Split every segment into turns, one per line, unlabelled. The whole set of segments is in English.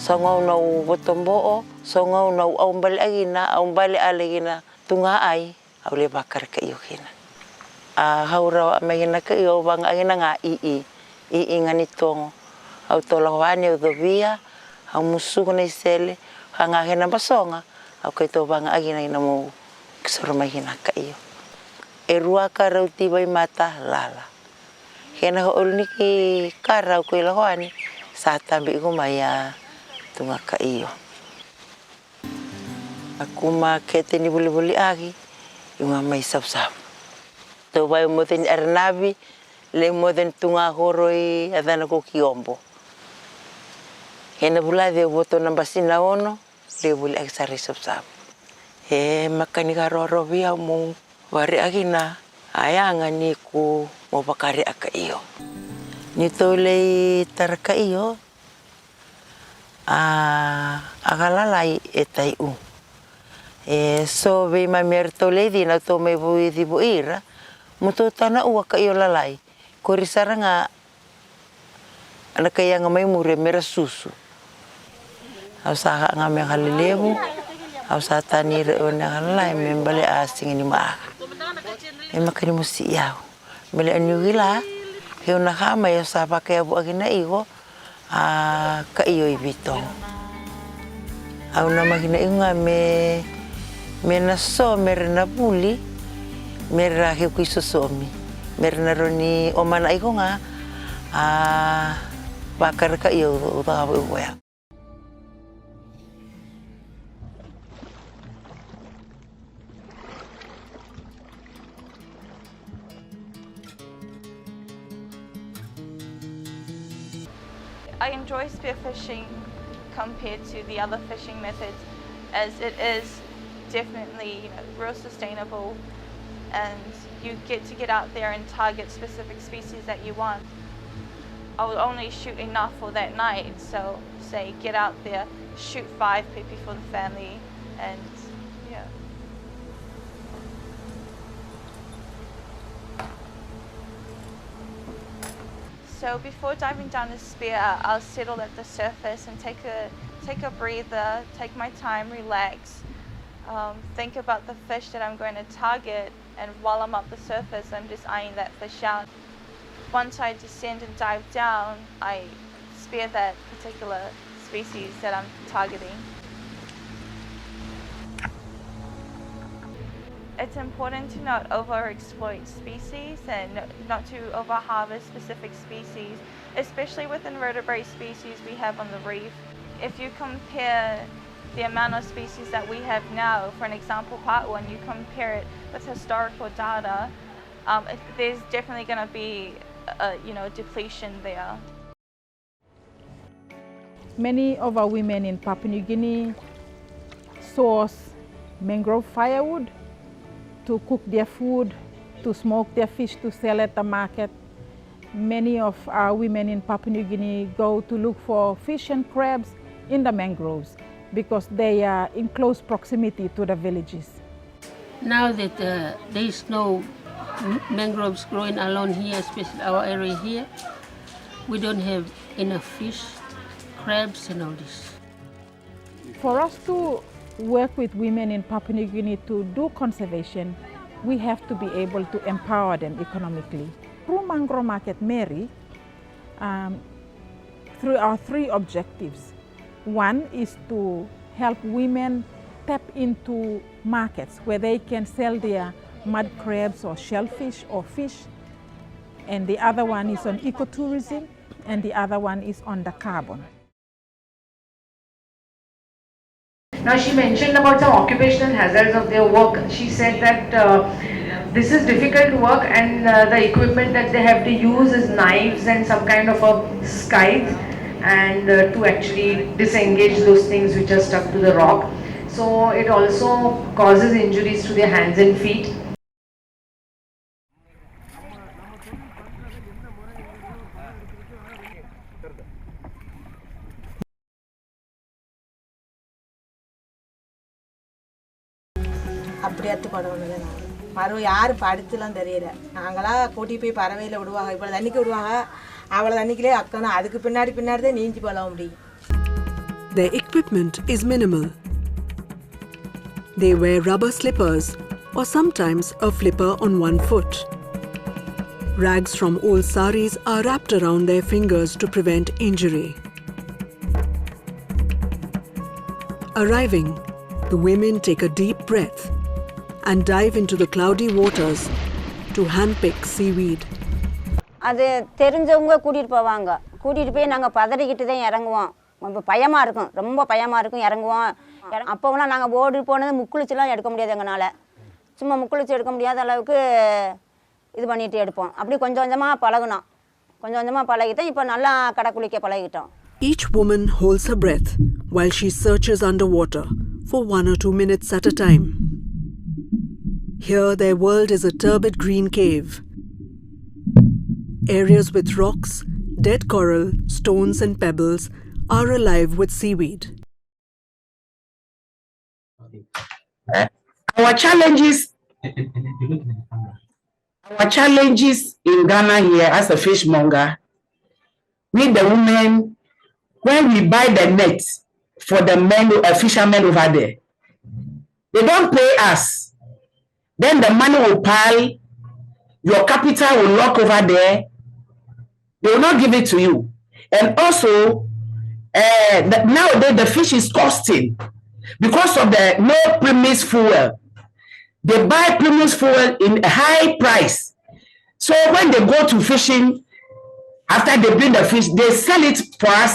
Songo na botombo songo na bali agina bali alegina tunga ai aule bakar ka iyo kina haura magina ka iyo bang agina nga i ngani tongo au tolawani o dovia au musu na isele hanga hena basonga au kai to bang agina ina mo kisoro magina ka iyo erua ka rauti bai mata lala hena olniki kara ko ilawani sa tambi ko maya tunga ka iyo aku makete ni buli agi yung may sapsap to bay mo tin arnabi le mo den tunga horoi adana ko kiombo hena bula de boto nambasina ono le buli agi sari sapsap makani garoro bia mo wari agina ayanga ni ku mo bakari aka iyo ni to le tarka iyo agalalai etai so be mamerto lady na to me bui di buira muto tana uwa ka iyo lalai korisara nga ana kaya nga may mure mera susu au sa nga me halilemu au sa tani re ona lalai membale asing ni ma makani musi yao mele anyugila he ona kama ya sa pa kaya bu agina igo ka iyo ibitong au na magina inga me na so merna puli merra he kuiso somi merna roni o mana iko nga bakar ka iyo uta bu ya
I enjoy spearfishing compared to the other fishing methods as it is definitely real sustainable and you get to get out there and target specific species that you want. I will only shoot enough for that night, so say get out there, shoot 5 pipi for the family and yeah. So before diving down the spear, I'll settle at the surface and take a breather, take my time, relax, think about the fish that I'm going to target, and while I'm up the surface, I'm just eyeing that fish out. Once I descend and dive down, I spear that particular species that I'm targeting. It's important to not overexploit species and not to overharvest specific species, especially with invertebrate species we have on the reef. If you compare the amount of species that we have now, for an example, part 1, you compare it with historical data, there's definitely going to be a depletion there.
Many of our women in Papua New Guinea source mangrove firewood to cook their food, to smoke their fish to sell at the market. Many of our women in Papua New Guinea go to look for fish and crabs in the mangroves because they are in close proximity to the villages.
Now that there is no mangroves growing along here, especially our area here, we don't have enough fish, crabs and all this.
For us to work with women in Papua New Guinea to do conservation, we have to be able to empower them economically. Through Mangrove Market Mary, through our 3 objectives. One is to help women tap into markets where they can sell their mud crabs or shellfish or fish. And the other one is on ecotourism, and the other one is on the carbon.
Now she mentioned about some occupational hazards of their work. She said that this is difficult work and the equipment that they have to use is knives and some kind of a scythe and to actually disengage those things which are stuck to the rock. So it also causes injuries to their hands and feet.
அப்படியாத்து படவுனது நான் மறு யாரும் படித்துலாம் தெரியல நாங்களாம் கூட்டி போய் பறவையில் விடுவாங்க இவ்வளோ தண்ணிக்கு விடுவாங்க அவ்வளோ தண்ணிக்கிலே அக்கணும் அதுக்கு பின்னாடி தான் நீஞ்சி பழக முடியும்
Their equipment is minimal. They wear rubber slippers or sometimes a flipper on one foot. Rags from old saris are wrapped around their fingers to prevent injury. Arriving, the women take a deep breath and dive into the cloudy waters to handpick seaweed.
அது தெரிஞ்சவங்க கூட்டிட்டு போவாங்க. கூட்டிட்டு போய் நாங்க பதறிக்கிட்டு தான் இறங்குவோம். ரொம்ப பயமா இருக்கும். ரொம்ப பயமா இருக்கும் இறங்குவோம். அப்போலாம் நாங்க ஓடி போனது முக்குளிச்சலாம் எடுக்க முடியாது எங்கனால. சும்மா முக்குளிச்சு எடுக்க முடியாத அளவுக்கு இது பண்ணிட்டு எடுப்போம். அப்படி கொஞ்சம் கொஞ்சமா பழகுனோம். கொஞ்சம் கொஞ்சமா பழகிட்டோம். இப்போ நல்லா கடக்குளிக்க பழகிட்டோம்.
Each woman holds her breath while she searches underwater for 1 or 2 minutes at a time. Here their world is a turbid green cave. Areas with rocks, dead coral, stones and pebbles are alive with seaweed.
Our challenges in Ghana here as a fishmonger, we the women, when we buy the net for the men, fishermen over there, they don't pay us. Then the money will pile, your capital will lock over there. They will not give it to you. And also, nowadays the fish is costing because of the no premise fuel. They buy premise fuel in a high price. So when they go to fishing, after they bring the fish, they sell it for us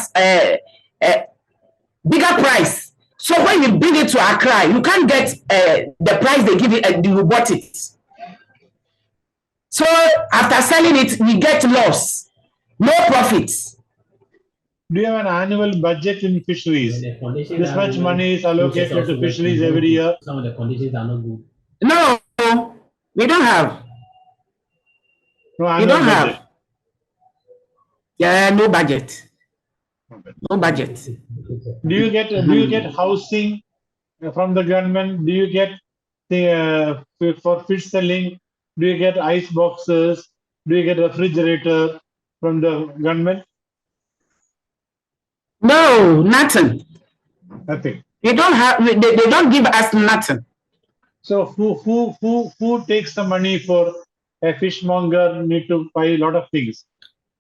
bigger price. So when you bring it to Accra, you can't get the price they give you, you bought it. So after selling it, we get loss, no profits.
Do you have an annual budget in fisheries? This much money is allocated to fisheries every year.
Some of the conditions are not good.
No, we don't have.
No
We
annual
don't have.
budget.
Yeah, no budget. No budget.
Do you get housing from the government? Do you get for fish selling? Do you get ice boxes? Do you get refrigerator from the government?
No, nothing.
Nothing.
They don't have. They don't give us nothing.
So who takes the money for a fishmonger need to buy a lot of things?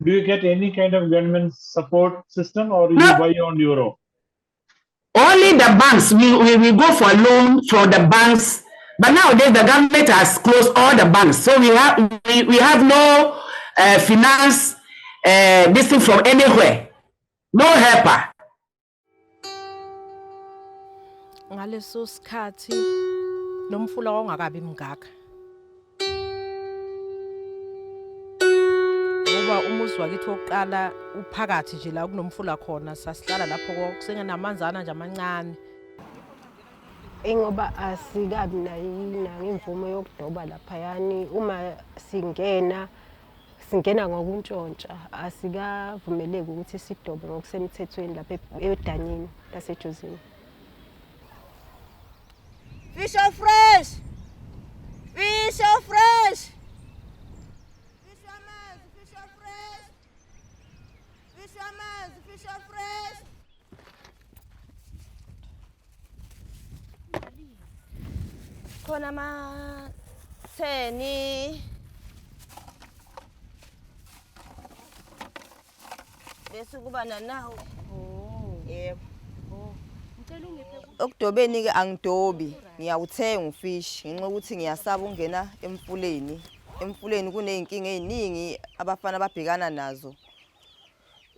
Do you get any kind of government support system or you buy on your own?
Only the banks. We go for loan for the banks. But nowadays the government has closed all the banks. So we have no finance this thing from anywhere. No helper.
Ngaleso sikhathi nomfula ongakabi mngaka. Ngoba umuzi wakithi wokuqala uphakathi nje la kunomfula khona sasihlala lapho kusengenamanzana nje amancane.
Ngoba asikabi nayo imvumo yokudoba lapha yani uma singena ngokuntshontsha asikavumeleki ukuthi sidobe ngokusemthethweni lapha edanyini lasejozini.
Fish are fresh. Fish are fresh. Fishermen, fish are fresh. Fishermen, fish are fresh. Khona matheni. Bese kuba nanawo. Yebo. Okudobeni ke angidobi, ngiyawuthenga ufish ngenxa ukuthi ngiyasaba ungena emfuleni. Emfuleni kuneyinkinga eziningi abafana ababhekana nazo.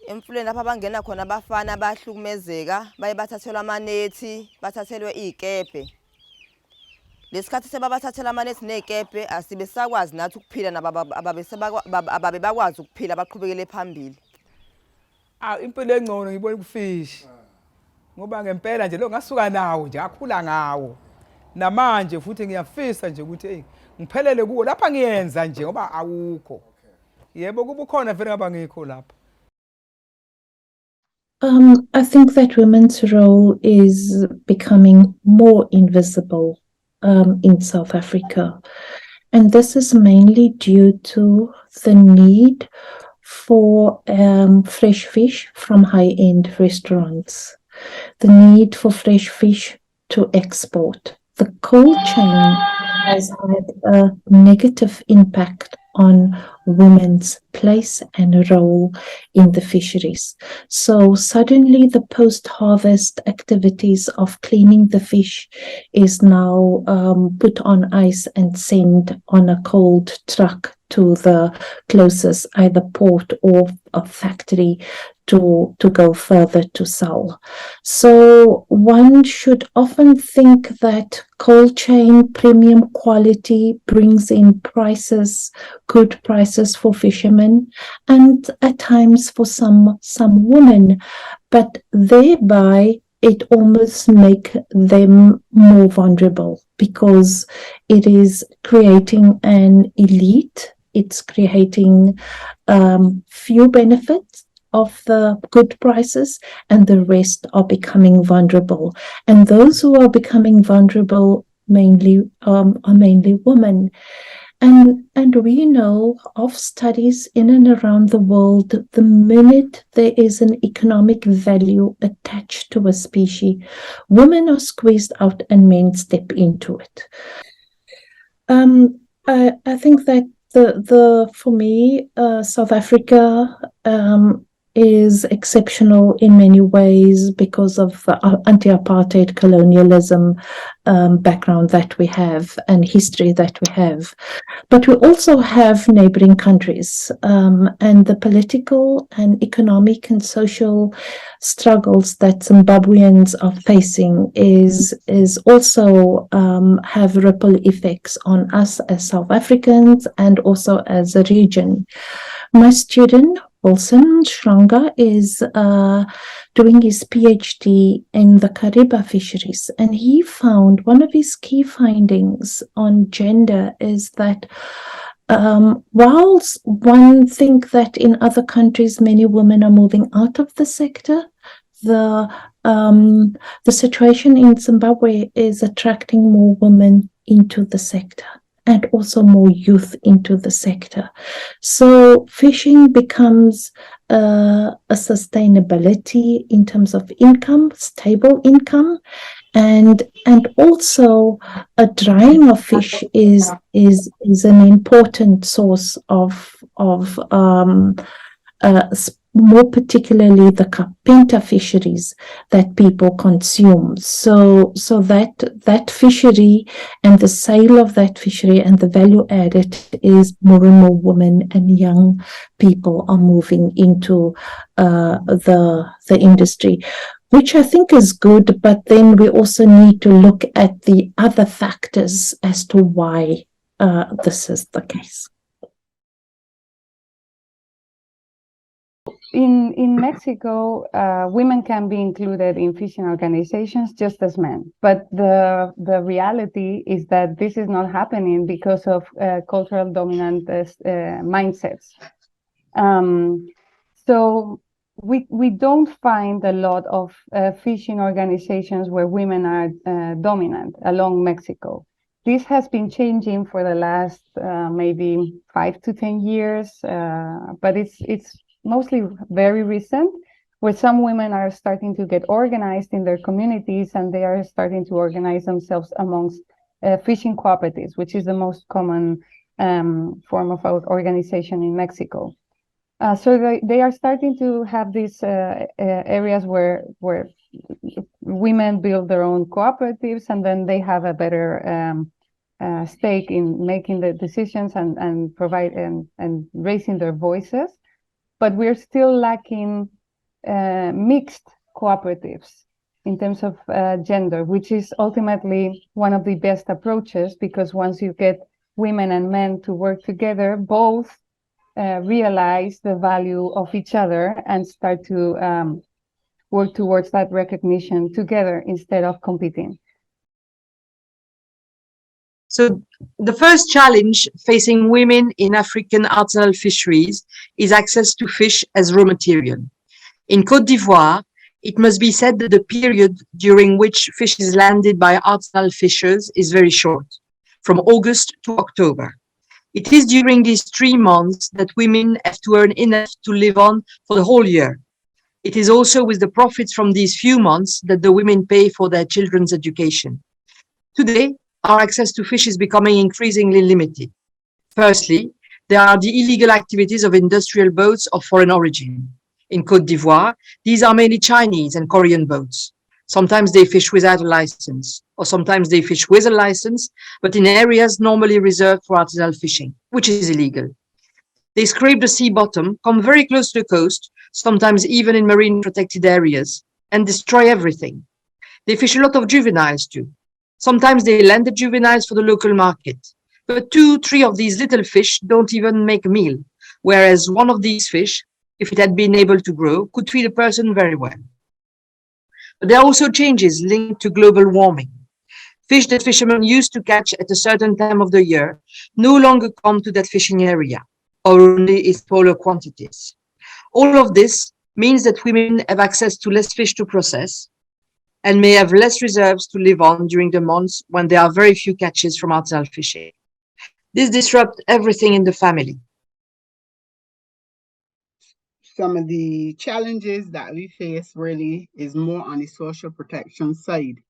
Emfuleni lapha bangena khona abafana abahlukumezeka, baye bathathelwa amanethi, bathathelwe izikepe. Lesikhathi sebabathathela amanethi nezikepe asibe sakwazi nathi ukuphila ababe bakwazi ukuphila baqhubekele phambili.
Impilo engcono ngibona kufish. Ngoba ngempela nje lo ngasuka nawo nje akhula ngawo. Namanje futhi ngiyafisa nje ukuthi ngiphelele kuwo lapha ngiyenza nje ngoba awukho. Yebo kuba ukhona vele ngaba ngikho lapha.
I think that women's role is becoming more invisible in South Africa. And this is mainly due to the need for fresh fish from high-end restaurants. the need for fresh fish to export. The cold chain has had a negative impact on women's place and role in the fisheries. So suddenly the post-harvest activities of cleaning the fish is now put on ice and sent on a cold truck to the closest either port or a factory to go further to sell. So one should often think that cold chain premium quality brings in prices, good prices for fishermen, and at times for some women, but thereby it almost make them more vulnerable because it is creating an elite. It's creating few benefits of the good prices, and the rest are becoming vulnerable. And those who are becoming vulnerable are mainly women. And we know of studies in and around the world, the minute there is an economic value attached to a species, women are squeezed out and men step into it. I think that for me, South Africa is exceptional in many ways because of the anti-apartheid colonialism background that we have and history that we have. But we also have neighboring countries, and the political and economic and social struggles that Zimbabweans are facing is also have ripple effects on us as South Africans and also as a region. My student Wilson Shranga is doing his PhD in the Kariba fisheries, and he found one of his key findings on gender is that whilst one think that in other countries many women are moving out of the sector, the situation in Zimbabwe is attracting more women into the sector and also more youth into the sector. So fishing becomes a sustainability in terms of income, stable income, and also a drying of fish is an important source of more particularly the carpenter fisheries that people consume. So that fishery and the sale of that fishery and the value added is more and more women and young people are moving into the industry, which I think is good, but then we also need to look at the other factors as to why this is the case.
In Mexico, women can be included in fishing organizations just as men. But the reality is that this is not happening because of cultural dominant mindsets. So we don't find a lot of fishing organizations where women are dominant along Mexico. This has been changing for the last maybe 5 to 10 years, but it's mostly very recent, where some women are starting to get organized in their communities and they are starting to organize themselves amongst fishing cooperatives, which is the most common form of organization in Mexico. So they are starting to have these areas where women build their own cooperatives, and then they have a better stake in making the decisions and provide and raising their voices. But we're still lacking mixed cooperatives in terms of gender, which is ultimately one of the best approaches, because once you get women and men to work together, both realize the value of each other and start to work towards that recognition together instead of competing.
So the first challenge facing women in African artisanal fisheries is access to fish as raw material. In Côte d'Ivoire, it must be said that the period during which fish is landed by artisanal fishers is very short, from August to October. It is during these 3 months that women have to earn enough to live on for the whole year. It is also with the profits from these few months that the women pay for their children's education. Today, our access to fish is becoming increasingly limited. Firstly, there are the illegal activities of industrial boats of foreign origin. In Côte d'Ivoire, these are mainly Chinese and Korean boats. Sometimes they fish without a license, or sometimes they fish with a license, but in areas normally reserved for artisanal fishing, which is illegal. They scrape the sea bottom, come very close to the coast, sometimes even in marine protected areas, and destroy everything. They fish a lot of juveniles too. Sometimes they land the juveniles for the local market. But 2, 3 of these little fish don't even make a meal, whereas one of these fish, if it had been able to grow, could feed a person very well. But there are also changes linked to global warming. Fish that fishermen used to catch at a certain time of the year no longer come to that fishing area, or only in smaller quantities. All of this means that women have access to less fish to process and may have less reserves to live on during the months when there are very few catches from artisanal fishing. This disrupts everything in the family.
Some of the challenges that we face really is more on the social protection side,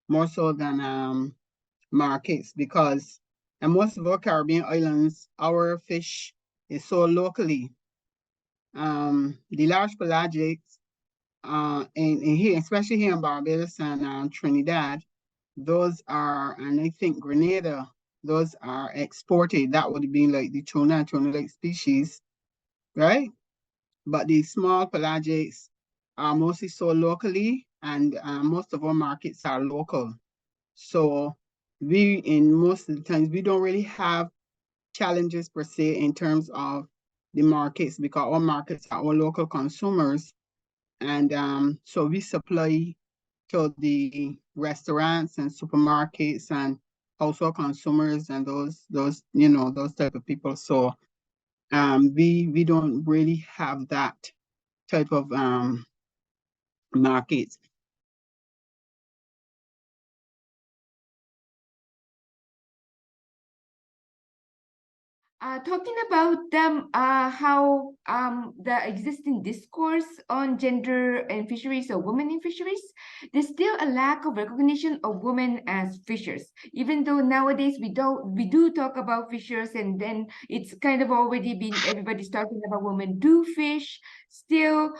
more so than markets, because in most of our Caribbean islands, our fish is sold locally. The large pelagics, in here, especially here in Barbados and Trinidad, those are, and I think Grenada, those are exported. That would be like the tuna lake species, right? But the small pelagics are mostly sold locally, and most of our markets are local. So in most of the times, we don't really have challenges per se in terms of the markets, because our markets are all local consumers. And so we supply to the restaurants and supermarkets and household consumers and those those type of people. So we don't really have that type of market.
Talking about how the existing discourse on gender and fisheries or women in fisheries, there's still a lack of recognition of women as fishers. Even though nowadays we do talk about fishers, and then it's kind of already been everybody's talking about women do fish. Still,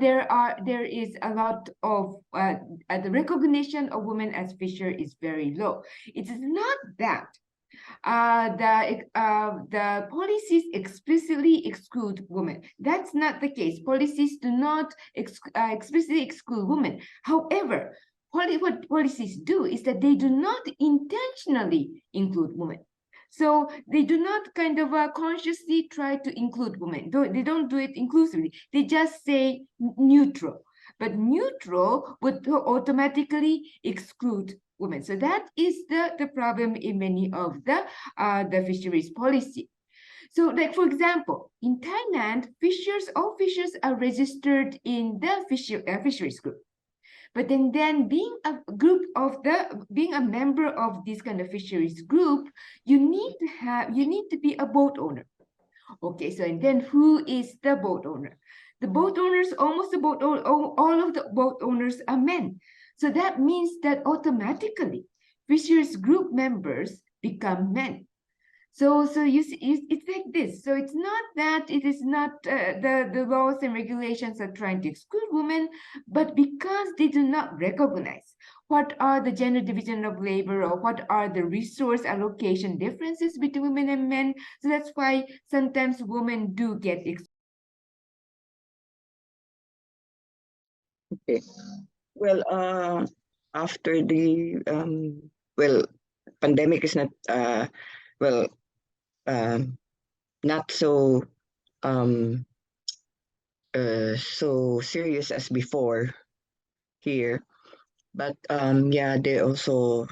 there is a lot of the recognition of women as fisher is very low. It is not that the policies explicitly exclude women. That's not the case. Policies do not explicitly exclude women. However, what policies do is that they do not intentionally include women. So they do not kind of consciously try to include women. They don't do it inclusively. They just say neutral. But neutral would automatically exclude women. So that is the problem in many of the fisheries policy. So, like for example, in Thailand, all fishers are registered in the fisheries group. But then being a member of this kind of fisheries group, you need to be a boat owner. Okay, so and then who is the boat owner? The boat owners, all of the boat owners are men. So that means that automatically fisheries group members become men. So you see, it's like this. So it's not that it is not the laws and regulations are trying to exclude women, but because they do not recognize what are the gender division of labor or what are the resource allocation differences between women and men. So that's why sometimes women do get
Okay. Well, after the pandemic is not well not so so serious as before here, but yeah, they also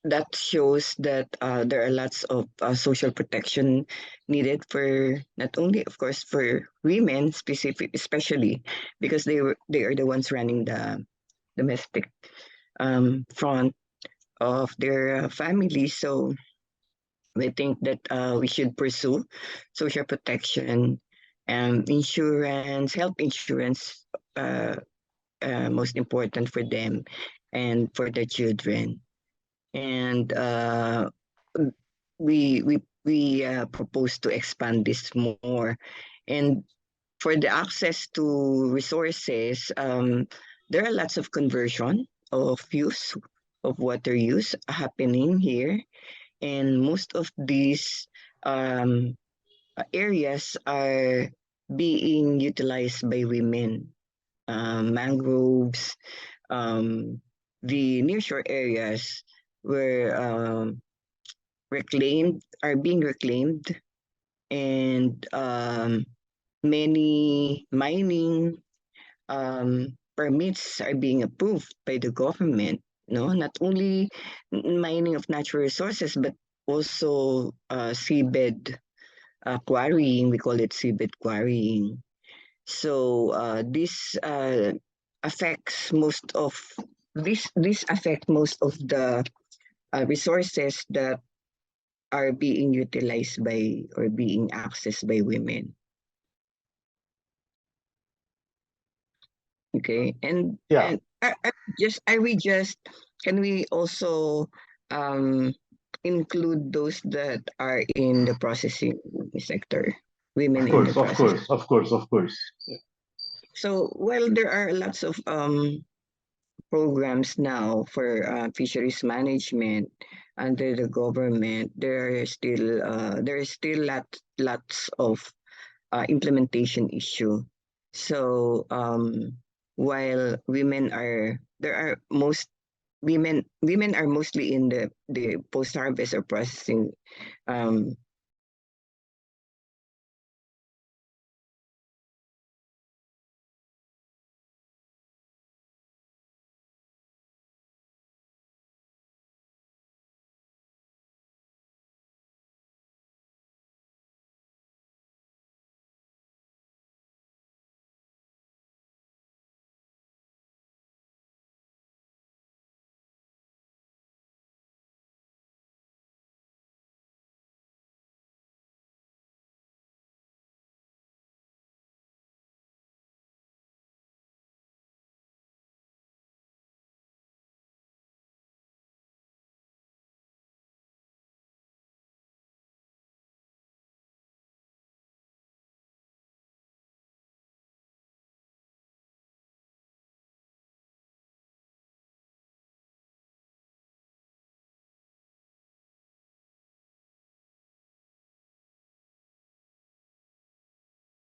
that shows that there are lots of social protection needed for not only, of course, for women especially because they are the ones running the domestic front of their family. So we think that we should pursue social protection Insurance, health insurance, most important for them and for their children. And we propose to expand this more. And for the access to resources, there are lots of conversion of use of water use happening here, and most of these areas are being utilized by women. Mangroves, the nearshore areas were being reclaimed, and many mining permits are being approved by the government. No, not only mining of natural resources, but also seabed quarrying. We call it seabed quarrying. So this affects most of this affect most of the resources that are being utilized by or being accessed by women. Okay, and
Yeah.
and are we just can we also include those that are in the processing sector, women
Of
in the
course, of
processing?
course, of course, of course. Yeah.
So, well, there are lots of programs now for fisheries management under the government. There is still lots of implementation issue. So while women are mostly in the post harvest or processing